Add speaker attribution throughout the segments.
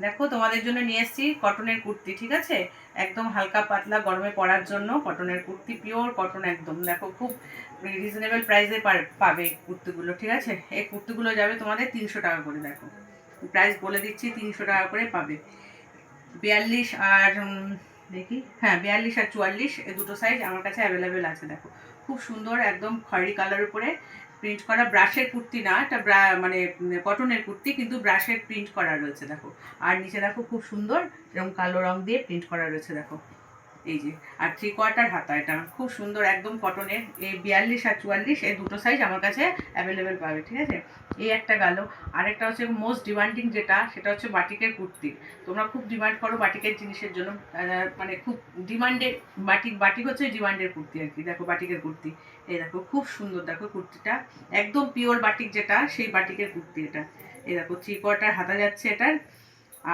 Speaker 1: দেখো তোমাদের জন্য নিয়ে এসেছি কটনের কুর্তি, ঠিক আছে? একদম হালকা পাতলা গরমে পরার জন্য কটনের কুর্তি, পিওর কটন একদম। দেখো খুব রিজনেবল প্রাইসে পাবে এই কুর্তিগুলো, ঠিক আছে? এই কুর্তিগুলো যাবে তোমাদের 300 টাকা করে। দেখো প্রাইস বলে দিচ্ছি, 300 টাকা করে পাবে। 42 আর দেখি, হ্যাঁ 42 আর 44 এই দুটো সাইজ আমার কাছে অ্যাভেলেবেল আছে। দেখো খুব সুন্দর একদম খয়েরি কালার উপরে প্রিন্ট করা, ব্রাশের কুর্তি না এটা, মানে কটনের কুর্তি কিন্তু ব্রাশের প্রিন্ট করা রয়েছে। দেখো আর নিচে দেখো খুব সুন্দর এরকম কালো রং দিয়ে প্রিন্ট করা রয়েছে। দেখো এই যে, আর 3/4 হাতা, এটা খুব সুন্দর একদম কটনের। এই 42 আর 44 এই দুটো সাইজ আমার কাছে অ্যাভেলেবেল পাবে, ঠিক আছে? এই একটা গেল। আরেকটা হচ্ছে মোস্ট ডিমান্ডিং যেটা, সেটা হচ্ছে বাটিকের কুর্তি। তোমরা খুব ডিমান্ড করো বাটিকের জিনিসের জন্য, মানে খুব ডিমান্ডের। বাটিক হচ্ছে ডিমান্ডের কুর্তি আর কি। দেখো বাটিকের কুর্তি, এই দেখো খুব সুন্দর। দেখো কুর্তিটা একদম পিওর বাটিক যেটা, সেই বাটিকের কুর্তি এটা। এই দেখো 3/4 হাতা যাচ্ছে এটার।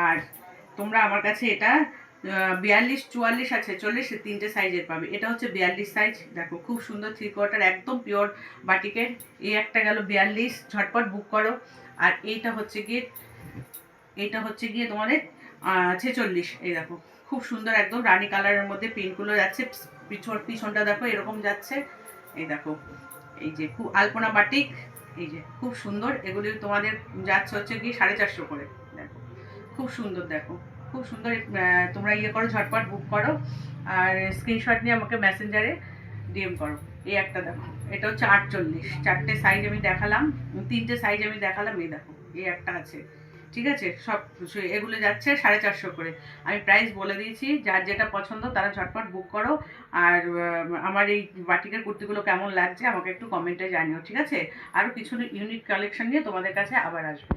Speaker 1: আর তোমরা আমার কাছে এটা 42, 44 আর 46 তিনটে সাইজের পাবে। এটা হচ্ছে 42 সাইজ। দেখো খুব সুন্দর 3/4 একদম পিওর বাটিকের। এই একটা গেল 42, ঝটপট বুক করো। আর এইটা হচ্ছে গিয়ে তোমাদের 46। এই দেখো খুব সুন্দর একদম রানী কালারের মধ্যে প্রিন্টগুলো যাচ্ছে। পিছনটা দেখো এরকম যাচ্ছে। এই দেখো এই যে খুব আলপনা বাটিক, এই যে খুব সুন্দর। এগুলি তোমাদের যাচ্ছে হচ্ছে গিয়ে 450 করে। দেখো খুব সুন্দর, দেখো খুব সুন্দর। তোমরা ইয়ে করো, ঝটপট বুক করো আর স্ক্রিনশট নিয়ে আমাকে মেসেঞ্জারে ডিএম করো। এই একটা দেখো, এটা হচ্ছে 48, চারটে সাইজ আমি দেখালাম, তিনটে সাইজ আমি দেখালাম। এই দেখো এই একটা আছে, ঠিক আছে? সব এগুলো যাচ্ছে 450 করে। আমি প্রাইস বলে দিয়েছি, যার যেটা পছন্দ তারা ঝটপট বুক করো। আর আমার এই বাটিকের কুর্তিগুলো কেমন লাগছে আমাকে একটু কমেন্টে জানিও, ঠিক আছে? আরও কিছু ইউনিক কালেকশন নিয়ে তোমাদের কাছে আবার আসবো।